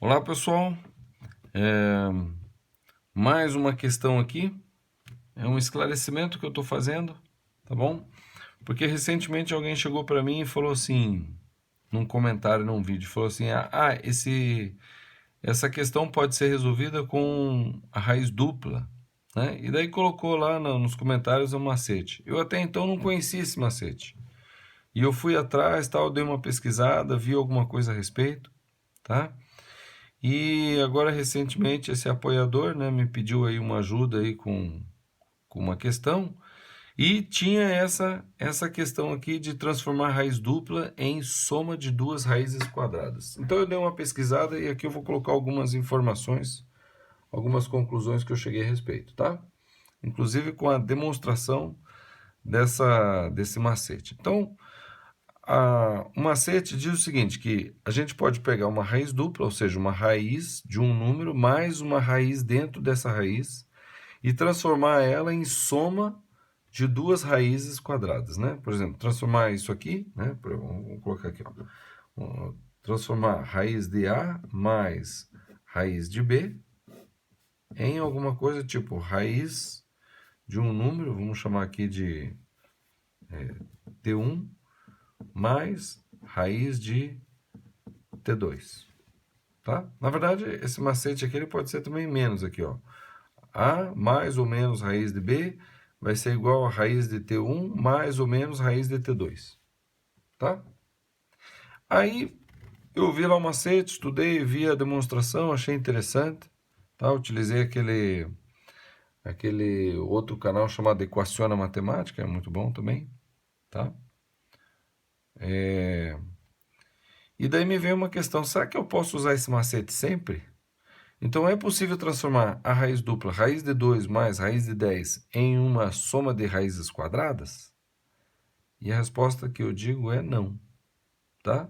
Olá pessoal, é, mais uma questão aqui, é um esclarecimento que eu estou fazendo, tá bom? Porque recentemente alguém chegou para mim e falou assim, num comentário, num vídeo, falou assim, essa questão pode ser resolvida com a raiz dupla, né? E daí colocou lá nos comentários um macete. Eu até então não conhecia esse macete. E eu fui atrás, tal, dei uma pesquisada, vi alguma coisa a respeito, tá? E agora recentemente esse apoiador, né, me pediu aí uma ajuda aí com uma questão e tinha essa questão aqui de transformar raiz dupla em soma de duas raízes quadradas. Então eu dei uma pesquisada e aqui eu vou colocar algumas informações, algumas conclusões que eu cheguei a respeito, tá? Inclusive com a demonstração desse macete. Então, o macete diz o seguinte, que a gente pode pegar uma raiz dupla, ou seja, uma raiz de um número, mais uma raiz dentro dessa raiz, e transformar ela em soma de duas raízes quadradas, né? Por exemplo, transformar isso aqui, né? Vamos colocar aqui, ó. Transformar raiz de A mais raiz de B em alguma coisa tipo raiz de um número, vamos chamar aqui de T1, mais raiz de T2, tá? Na verdade, esse macete aqui ele pode ser também menos aqui, ó. A mais ou menos raiz de B vai ser igual a raiz de T1 mais ou menos raiz de T2, tá? Aí eu vi lá o macete, estudei, vi a demonstração, achei interessante, tá? Utilizei aquele outro canal chamado Equaciona Matemática, é muito bom também, tá? E daí me veio uma questão, será que eu posso usar esse macete sempre? Então é possível transformar a raiz dupla, raiz de 2 mais raiz de 10, em uma soma de raízes quadradas? E a resposta que eu digo é não, tá?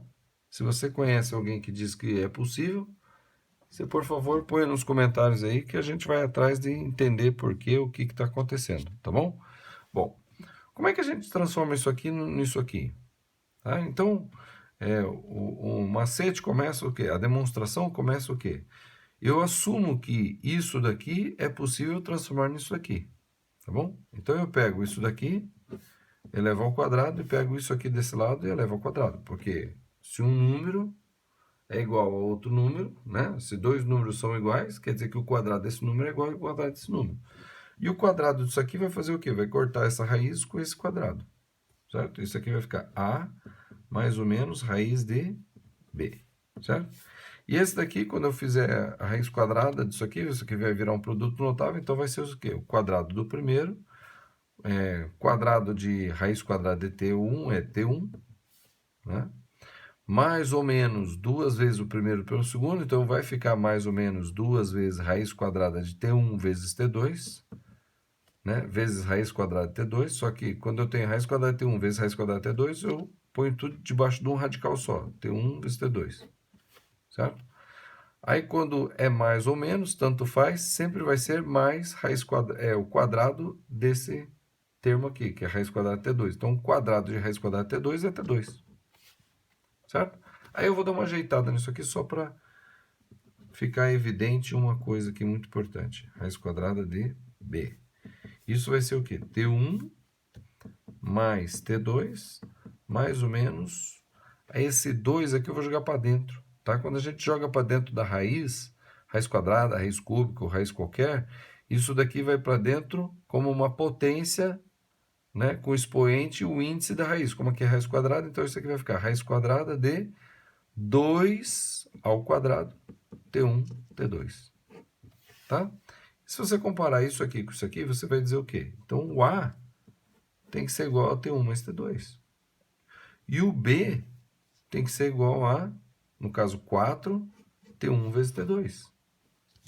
Se você conhece alguém que diz que é possível, você por favor põe nos comentários aí que a gente vai atrás de entender por quê, o que está acontecendo, tá bom? Bom, como é que a gente transforma isso aqui nisso aqui? Tá? Então, o macete começa o quê? A demonstração começa o quê? Eu assumo que isso daqui é possível transformar nisso aqui, tá bom? Então eu pego isso daqui, elevo ao quadrado, e pego isso aqui desse lado e elevo ao quadrado. Porque se um número é igual a outro número, né? Se dois números são iguais, quer dizer que o quadrado desse número é igual ao quadrado desse número. E o quadrado disso aqui vai fazer o quê? Vai cortar essa raiz com esse quadrado, certo? Isso aqui vai ficar A mais ou menos raiz de B, certo? E esse daqui, quando eu fizer a raiz quadrada disso aqui vai virar um produto notável, então vai ser o quê? O quadrado do primeiro, quadrado de raiz quadrada de T1 é T1, né? Mais ou menos duas vezes o primeiro pelo segundo, então vai ficar mais ou menos duas vezes raiz quadrada de T1 vezes T2, né? Vezes raiz quadrada de T2, só que quando eu tenho raiz quadrada de T1 vezes raiz quadrada de T2, eu ponho tudo debaixo de um radical só, T1 vezes T2, certo? Aí quando é mais ou menos, tanto faz, sempre vai ser mais o quadrado desse termo aqui, que é raiz quadrada de T2. Então, o quadrado de raiz quadrada de T2 é T2, certo? Aí eu vou dar uma ajeitada nisso aqui só para ficar evidente uma coisa aqui muito importante. Raiz quadrada de B. Isso vai ser o quê? T1 mais T2, mais ou menos. Esse 2 aqui eu vou jogar para dentro, tá? Quando a gente joga para dentro da raiz, raiz quadrada, raiz cúbica ou raiz qualquer, isso daqui vai para dentro como uma potência, né, com o expoente e o índice da raiz. Como aqui é raiz quadrada, então isso aqui vai ficar raiz quadrada de 2 ao quadrado, T1, T2, tá? Se você comparar isso aqui com isso aqui, você vai dizer o quê? Então, o A tem que ser igual a T1 mais T2. E o B tem que ser igual a, no caso, 4 T1 vezes T2.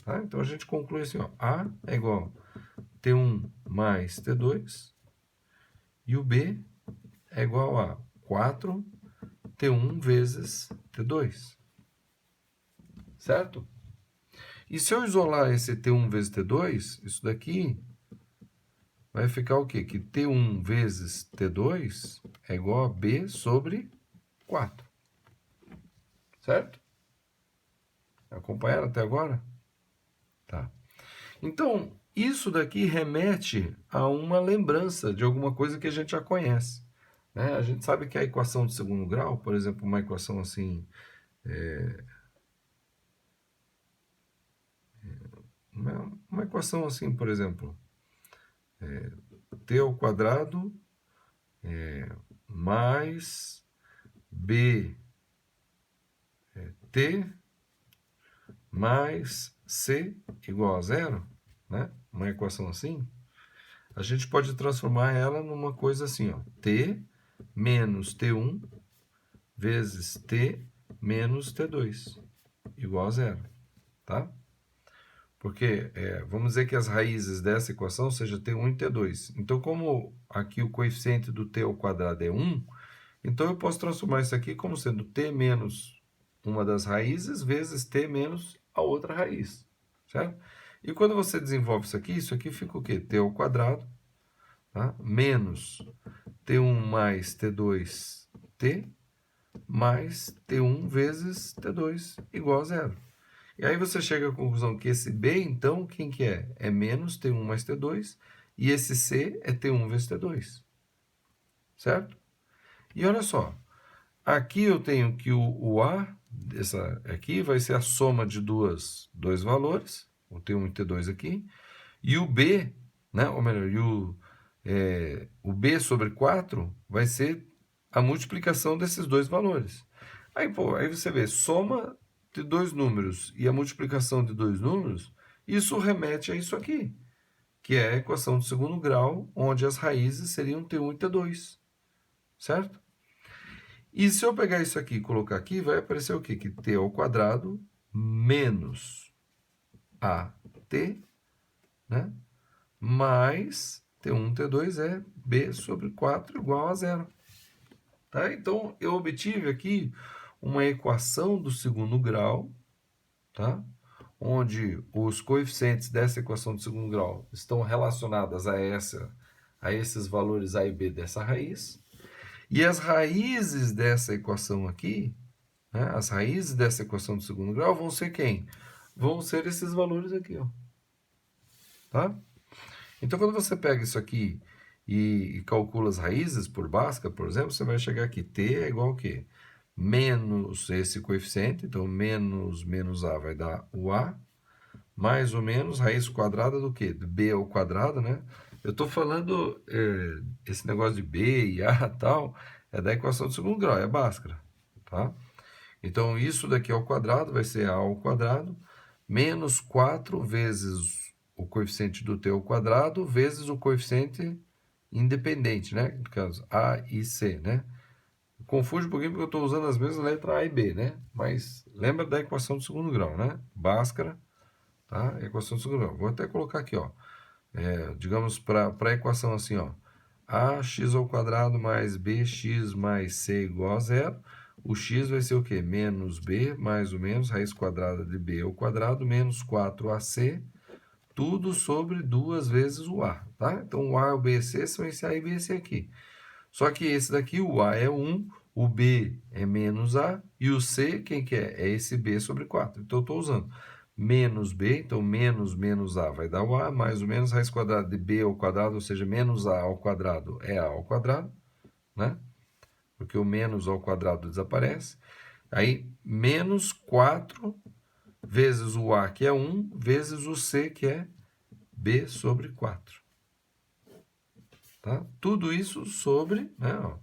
Tá? Então, a gente conclui assim, ó, A é igual a T1 mais T2 e o B é igual a 4 T1 vezes T2. Certo? E se eu isolar esse T1 vezes T2, isso daqui vai ficar o quê? Que T1 vezes T2 é igual a B sobre 4. Certo? Acompanharam até agora? Tá. Então, isso daqui remete a uma lembrança de alguma coisa que a gente já conhece. Né? A gente sabe que a equação de segundo grau, por exemplo, uma equação assim, uma equação assim, por exemplo, t ao quadrado mais bt mais c igual a zero, né? Uma equação assim, a gente pode transformar ela numa coisa assim, ó, t menos t1 vezes t menos t2 igual a zero, tá? Porque vamos dizer que as raízes dessa equação seja t1 e t2. Então, como aqui o coeficiente do t ao quadrado é 1, então eu posso transformar isso aqui como sendo t menos uma das raízes vezes t menos a outra raiz, certo? E quando você desenvolve isso aqui fica o quê? T ao quadrado, tá? Menos t1 mais t2t mais t1 vezes t2 igual a zero. E aí você chega à conclusão que esse b, então, quem que é? É menos t1 mais t2, e esse c é t1 vezes t2, certo? E olha só, aqui eu tenho que o A, essa aqui, vai ser a soma de dois valores, o T1 e T2 aqui, e o B, né, ou melhor, o B sobre 4 vai ser a multiplicação desses dois valores. Aí, pô, aí você vê, soma de dois números e a multiplicação de dois números, isso remete a isso aqui, que é a equação de segundo grau, onde as raízes seriam T1 e T2, certo? E se eu pegar isso aqui e colocar aqui, vai aparecer o quê? Que t ao quadrado menos at, né? Mais t1, t2 é b sobre 4 igual a zero. Tá? Então, eu obtive aqui uma equação do segundo grau, tá? Onde os coeficientes dessa equação do segundo grau estão relacionados a esses valores a e b dessa raiz. E as raízes dessa equação aqui, né, as raízes dessa equação do segundo grau vão ser quem? Vão ser esses valores aqui, ó. Tá? Então, quando você pega isso aqui e calcula as raízes por Bhaskara, por exemplo, você vai chegar aqui, t é igual a quê? Menos esse coeficiente, então menos a vai dar o a, mais ou menos raiz quadrada do quê? Do b ao quadrado, né? Eu estou falando, esse negócio de b e a e tal, é da equação do segundo grau, é Bhaskara, tá? Então, isso daqui ao quadrado vai ser a ao quadrado, menos 4 vezes o coeficiente do t ao quadrado, vezes o coeficiente independente, né? No caso, a e c, né? Confunde um pouquinho porque eu estou usando as mesmas letras a e b, né? Mas lembra da equação do segundo grau, né? Bhaskara, tá? Equação do segundo grau. Vou até colocar aqui, ó. Digamos, para a equação assim, ó. Ax ao quadrado mais bx mais c igual a zero. O x vai ser o quê? Menos b, mais ou menos, raiz quadrada de b ao quadrado, menos 4ac, tudo sobre 2 vezes o a, tá? Então, o a, o b e c são esse a e b e c aqui. Só que esse daqui, o a é 1, o b é menos a, e o c, quem que é? É esse b sobre 4. Então, eu estou usando menos b, então menos a vai dar o a, mais ou menos raiz quadrada de b ao quadrado, ou seja, menos a ao quadrado é a ao quadrado, né? Porque o menos ao quadrado desaparece. Aí, menos 4 vezes o a, que é 1, vezes o c, que é b sobre 4. Tá? Tudo isso sobre, né, ó,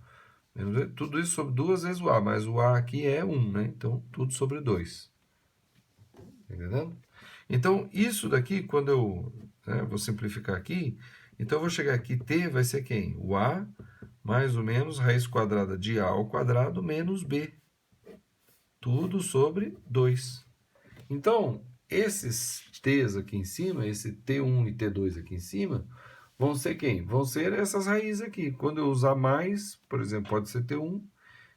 tudo isso sobre 2 vezes o a, mas o a aqui é 1, né? Então, tudo sobre 2. Entendendo? Então, isso daqui, quando eu vou simplificar aqui, então eu vou chegar aqui, t vai ser quem? O a mais ou menos raiz quadrada de a ao quadrado menos b. Tudo sobre 2. Então, esses t's aqui em cima, esse t1 e t2 aqui em cima, vão ser quem? Vão ser essas raízes aqui. Quando eu usar mais, por exemplo, pode ser t1,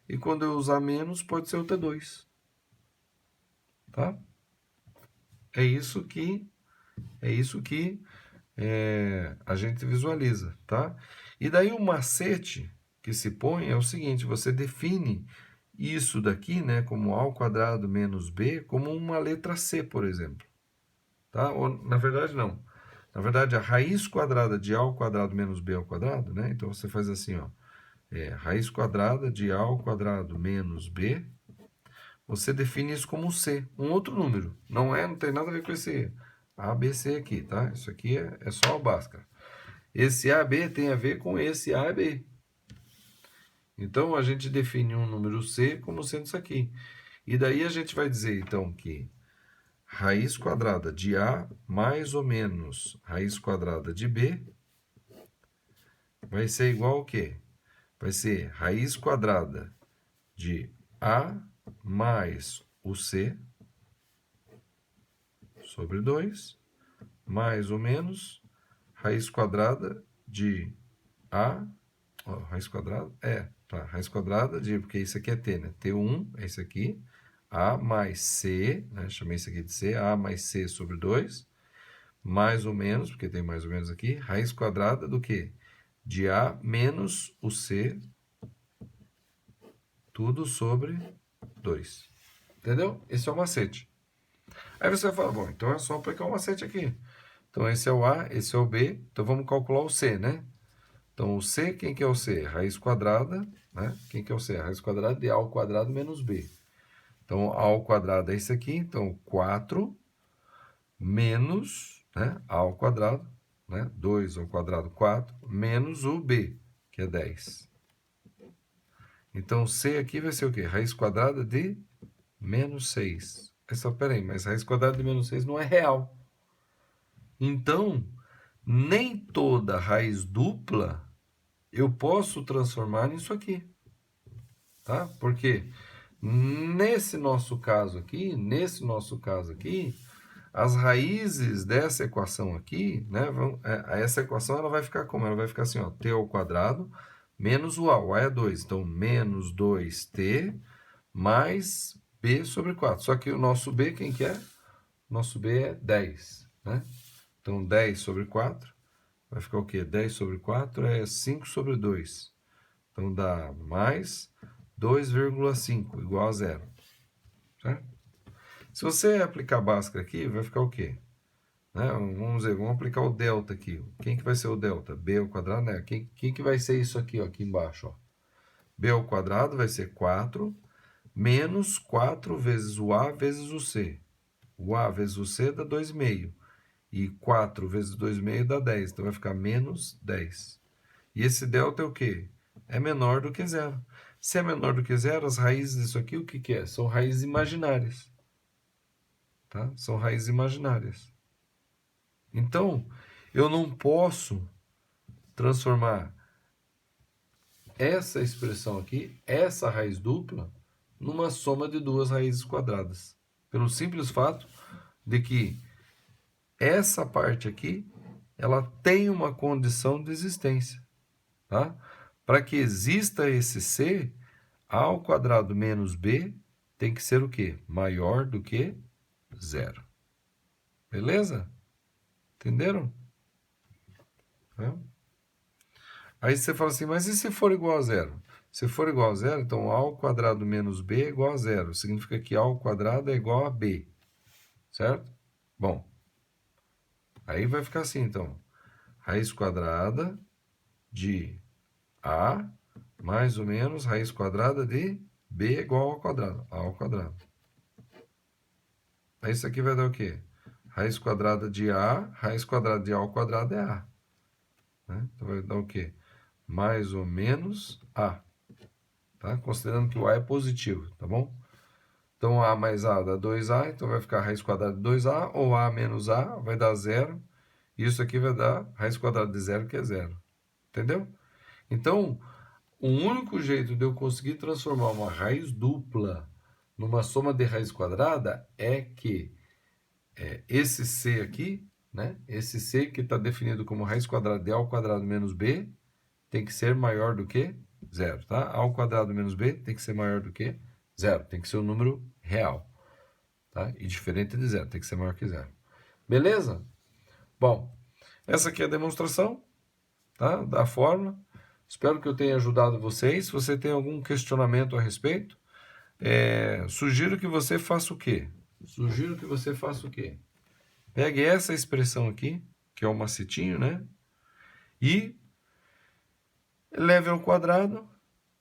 e quando eu usar menos, pode ser o t2. Tá? É isso que a gente visualiza, tá? E daí o macete que se põe é o seguinte, você define isso daqui, né, como a ao quadrado menos b, como uma letra c, por exemplo. Tá? Ou, na verdade, não. Na verdade, a raiz quadrada de a ao quadrado menos b ao quadrado, né? Então, você faz assim, ó. Raiz quadrada de a ao quadrado menos b, você define isso como c, um outro número. Não tem nada a ver com esse a, b, c aqui, tá? Isso aqui é só o Bhaskara. Esse a, b tem a ver com esse a, b. Então, a gente define um número c como sendo isso aqui. E daí a gente vai dizer, então, que raiz quadrada de a mais ou menos raiz quadrada de b vai ser igual ao quê? Vai ser raiz quadrada de a mais o c sobre 2, mais ou menos raiz quadrada de a, ó, raiz quadrada, raiz quadrada de, porque isso aqui é t, né? T1 é isso aqui, a mais c, né? Chamei isso aqui de c, a mais c sobre 2, mais ou menos, porque tem mais ou menos aqui, raiz quadrada do quê? De a menos o c, tudo sobre 2. Entendeu? Esse é o macete. Aí você vai falar, bom, então é só aplicar o macete aqui. Então esse é o A, esse é o B, então vamos calcular o C, né? Então o C, quem que é o C? Raiz quadrada, né? Quem que é o C? Raiz quadrada de A ao quadrado menos B. Então A ao quadrado é isso aqui, então 4 menos, né? A ao quadrado, né? 2 ao quadrado, 4, menos o B, que é 10. Então C aqui vai ser o quê? Raiz quadrada de menos 6. Peraí, mas raiz quadrada de menos 6 não é real. Então, nem toda raiz dupla eu posso transformar nisso aqui. Tá? Porque nesse nosso caso aqui, as raízes dessa equação aqui, né, essa equação ela vai ficar como? Ela vai ficar assim, ó, t ao quadrado menos o a é 2. Então, menos 2t mais b sobre 4. Só que o nosso b, quem que é? O nosso b é 10, né? Então, 10 sobre 4 vai ficar o quê? 10 sobre 4 é 5 sobre 2. Então, dá mais 2,5 igual a zero. Certo? Se você aplicar Bhaskara aqui, vai ficar o quê? Né? Vamos aplicar o delta aqui. Quem que vai ser o delta? B ao quadrado, né? Quem que vai ser isso aqui, ó, aqui embaixo? Ó? B ao quadrado vai ser 4 menos 4 vezes o A vezes o C. O A vezes o C dá 2,5. E 4 vezes 2,5 dá 10. Então, vai ficar menos 10. E esse delta é o quê? É menor do que zero. Se é menor do que zero, as raízes disso aqui, o que que é? São raízes imaginárias. Tá? São raízes imaginárias. Então, eu não posso transformar essa expressão aqui, essa raiz dupla, numa soma de duas raízes quadradas. Pelo simples fato de que essa parte aqui, ela tem uma condição de existência. Tá? Para que exista esse C, A ao quadrado menos B tem que ser o quê? Maior do que zero. Beleza? Entenderam? Aí você fala assim, mas e se for igual a zero? Se for igual a zero, então A ao quadrado menos B é igual a zero. Significa que A ao quadrado é igual a B. Certo? Bom, aí vai ficar assim, então. Raiz quadrada de A mais ou menos raiz quadrada de B igual ao quadrado. A ao quadrado. Aí isso aqui vai dar o quê? Raiz quadrada de A, raiz quadrada de A ao quadrado é A. Né? Então vai dar o quê? Mais ou menos A. Tá? Considerando que o A é positivo, tá bom? Então, A mais A dá 2A, então vai ficar raiz quadrada de 2A, ou A menos A vai dar zero. E isso aqui vai dar raiz quadrada de zero, que é zero. Entendeu? Então, o único jeito de eu conseguir transformar uma raiz dupla numa soma de raiz quadrada é que esse C aqui, né? Esse C que está definido como raiz quadrada de A ao quadrado menos B tem que ser maior do que zero, tá? A ao quadrado menos B tem que ser maior do que zero, tem que ser um número real, tá? E diferente de zero, tem que ser maior que zero. Beleza? Bom, essa aqui é a demonstração, tá? Da fórmula. Espero que eu tenha ajudado vocês. Se você tem algum questionamento a respeito, Sugiro que você faça o quê? Pegue essa expressão aqui, que é o macetinho, né? E leve ao quadrado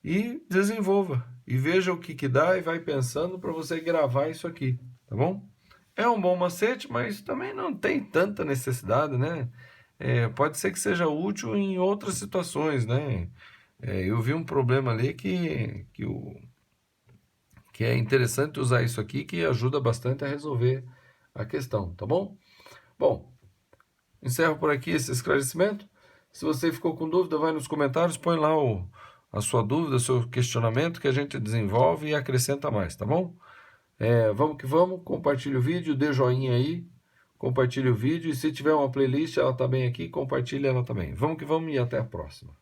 e desenvolva. E veja o que dá e vai pensando para você gravar isso aqui, tá bom? É um bom macete, mas também não tem tanta necessidade, né? Pode ser que seja útil em outras situações, né? Eu vi um problema ali que é interessante usar isso aqui, que ajuda bastante a resolver a questão, tá bom? Bom, encerro por aqui esse esclarecimento. Se você ficou com dúvida, vai nos comentários, põe lá a sua dúvida, o seu questionamento, que a gente desenvolve e acrescenta mais, tá bom? Vamos que vamos, compartilhe o vídeo, dê joinha aí, compartilhe o vídeo, e se tiver uma playlist, ela tá bem aqui, compartilhe ela também. Vamos que vamos e até a próxima.